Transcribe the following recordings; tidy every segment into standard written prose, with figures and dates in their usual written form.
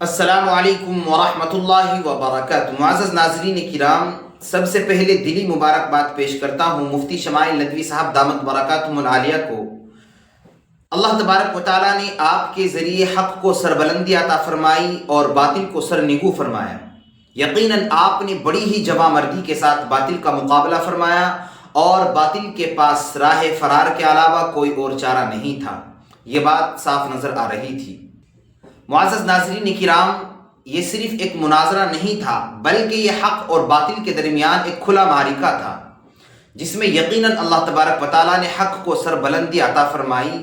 السلام علیکم ورحمۃ اللہ وبرکاتہ۔ معزز ناظرین کرام، سب سے پہلے دلی مبارکباد پیش کرتا ہوں مفتی شمائل ندوی صاحب دامت برکاتہم العالیہ کو۔ اللہ تبارک و تعالیٰ نے آپ کے ذریعے حق کو سربلندی عطا فرمائی اور باطل کو سرنگو فرمایا۔ یقیناً آپ نے بڑی ہی جواں مردی کے ساتھ باطل کا مقابلہ فرمایا اور باطل کے پاس راہ فرار کے علاوہ کوئی اور چارہ نہیں تھا، یہ بات صاف نظر آ رہی تھی۔ معزز ناظرین کرام، یہ صرف ایک مناظرہ نہیں تھا بلکہ یہ حق اور باطل کے درمیان ایک کھلا معرکہ تھا، جس میں یقیناً اللہ تبارک و تعالیٰ نے حق کو سر بلندی عطا فرمائی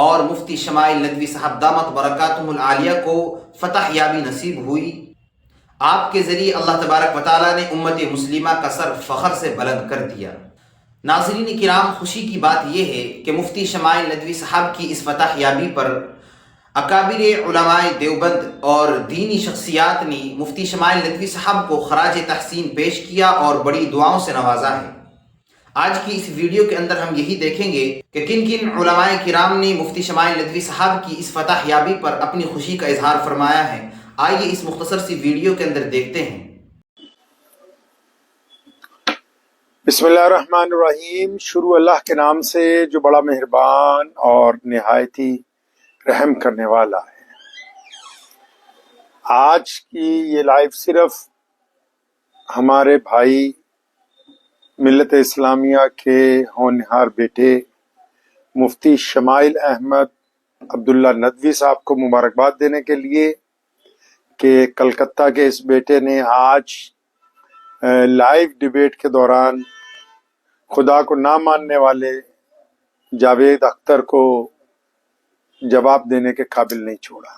اور مفتی شمائل ندوی صاحب دامت برکاتہم العالیہ کو فتح یابی نصیب ہوئی۔ آپ کے ذریعے اللہ تبارک و تعالیٰ نے امت مسلمہ کا سر فخر سے بلند کر دیا۔ ناظرین کرام، خوشی کی بات یہ ہے کہ مفتی شمائل ندوی صاحب کی اس فتح یابی پر اکابر علماء دیوبند اور دینی شخصیات نے مفتی شمائل ندوی صاحب کو خراج تحسین پیش کیا اور بڑی دعاؤں سے نوازا ہے۔ آج کی اس ویڈیو کے اندر ہم یہی دیکھیں گے کہ کن کن علماء کرام نے مفتی شمائل ندوی صاحب کی اس فتح یابی پر اپنی خوشی کا اظہار فرمایا ہے۔ آئیے اس مختصر سی ویڈیو کے اندر دیکھتے ہیں۔ بسم اللہ الرحمن الرحیم۔ شروع اللہ کے نام سے جو بڑا مہربان اور نہایتی رحم کرنے والا ہے۔ آج کی یہ لائیو صرف ہمارے بھائی ملت اسلامیہ کے ہونہار بیٹے مفتی شمائل احمد عبداللہ ندوی صاحب کو مبارکباد دینے کے لیے کہ کلکتہ کے اس بیٹے نے آج لائیو ڈیبیٹ کے دوران خدا کو نہ ماننے والے جاوید اختر کو جواب دینے کے قابل نہیں چھوڑا۔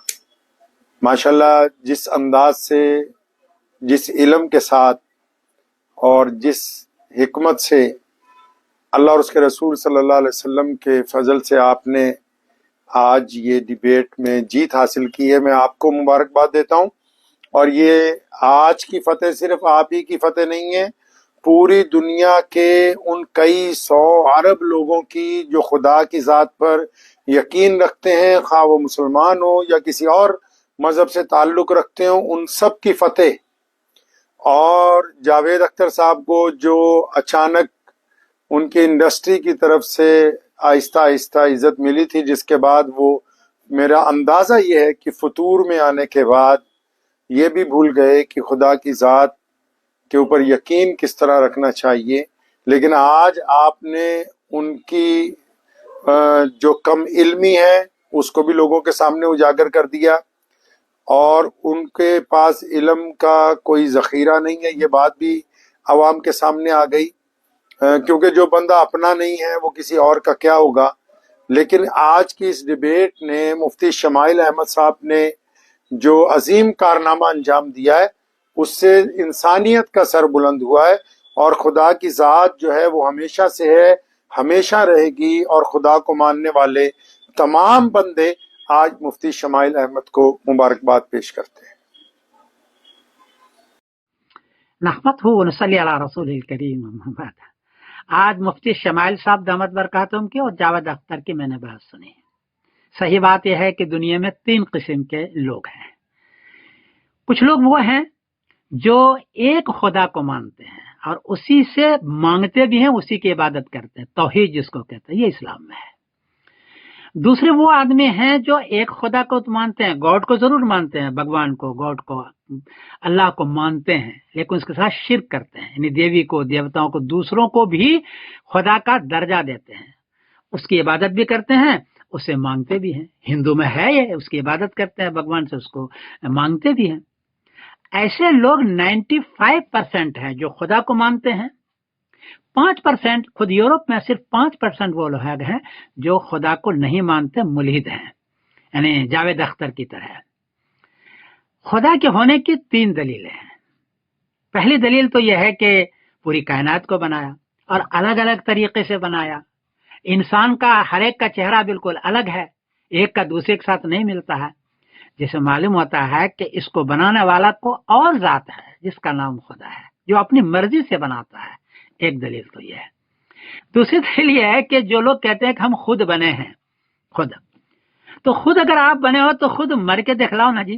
ماشاءاللہ جس انداز سے، جس علم کے ساتھ اور جس حکمت سے اللہ اور اس کے رسول صلی اللہ علیہ وسلم کے فضل سے آپ نے آج یہ ڈیبیٹ میں جیت حاصل کی ہے، میں آپ کو مبارکباد دیتا ہوں۔ اور یہ آج کی فتح صرف آپ ہی کی فتح نہیں ہے، پوری دنیا کے ان کئی سو عرب لوگوں کی جو خدا کی ذات پر یقین رکھتے ہیں، خواہ وہ مسلمان ہو یا کسی اور مذہب سے تعلق رکھتے ہوں، ان سب کی فتح۔ اور جاوید اختر صاحب کو جو اچانک ان کی انڈسٹری کی طرف سے آہستہ آہستہ عزت ملی تھی، جس کے بعد وہ، میرا اندازہ یہ ہے کہ فطور میں آنے کے بعد یہ بھی بھول گئے کہ خدا کی ذات کے اوپر یقین کس طرح رکھنا چاہیے۔ لیکن آج آپ نے ان کی جو کم علمی ہے اس کو بھی لوگوں کے سامنے اجاگر کر دیا، اور ان کے پاس علم کا کوئی ذخیرہ نہیں ہے، یہ بات بھی عوام کے سامنے آ گئی، کیونکہ جو بندہ اپنا نہیں ہے وہ کسی اور کا کیا ہوگا۔ لیکن آج کی اس ڈیبیٹ نے مفتی شمائل احمد صاحب نے جو عظیم کارنامہ انجام دیا ہے، اس سے انسانیت کا سر بلند ہوا ہے، اور خدا کی ذات جو ہے وہ ہمیشہ سے ہے، ہمیشہ رہے گی، اور خدا کو ماننے والے تمام بندے آج مفتی شمائل احمد کو مبارکباد پیش کرتے ہیں۔ نحمدہ ونصلی علی رسول الکریم، اما بعد۔ آج مفتی شمائل صاحب دامت برکاتہم کی اور جاوید اختر کی میں نے بحث سنی۔ صحیح بات یہ ہے کہ دنیا میں 3 قسم کے لوگ ہیں۔ کچھ لوگ وہ ہیں جو ایک خدا کو مانتے ہیں اور اسی سے مانگتے بھی ہیں، اسی کی عبادت کرتے ہیں، توحید جس کو کہتے ہیں، یہ اسلام میں ہے۔ دوسرے وہ آدمی ہیں جو ایک خدا کو مانتے ہیں، گاڈ کو ضرور مانتے ہیں، بھگوان کو، گاڈ کو، اللہ کو مانتے ہیں، لیکن اس کے ساتھ شرک کرتے ہیں، یعنی دیوی کو، دیوتاؤں کو، دوسروں کو بھی خدا کا درجہ دیتے ہیں، اس کی عبادت بھی کرتے ہیں، اسے مانگتے بھی ہیں۔ ہندو میں ہے یہ، اس کی عبادت کرتے ہیں بھگوان سے، اس کو مانگتے بھی ہیں۔ ایسے لوگ 95% ہیں جو خدا کو مانتے ہیں۔ 5%، خود یورپ میں صرف 5% وہ لوگ ہیں جو خدا کو نہیں مانتے، ملحد ہیں، یعنی جاوید اختر کی طرح۔ خدا کے ہونے کی 3 دلیلیں ہیں۔ پہلی دلیل تو یہ ہے کہ پوری کائنات کو بنایا اور الگ الگ طریقے سے بنایا۔ انسان کا ہر ایک کا چہرہ بالکل الگ ہے، ایک کا دوسرے کے ساتھ نہیں ملتا ہے، جسے معلوم ہوتا ہے کہ اس کو بنانے والا کو اور ذات ہے جس کا نام خدا ہے، جو اپنی مرضی سے بناتا ہے۔ ایک دلیل تو یہ ہے۔ دوسری دلیل یہ ہے کہ جو لوگ کہتے ہیں کہ ہم خود بنے ہیں، خود، تو خود اگر آپ بنے ہو تو خود مر کے دکھلاؤ نا جی،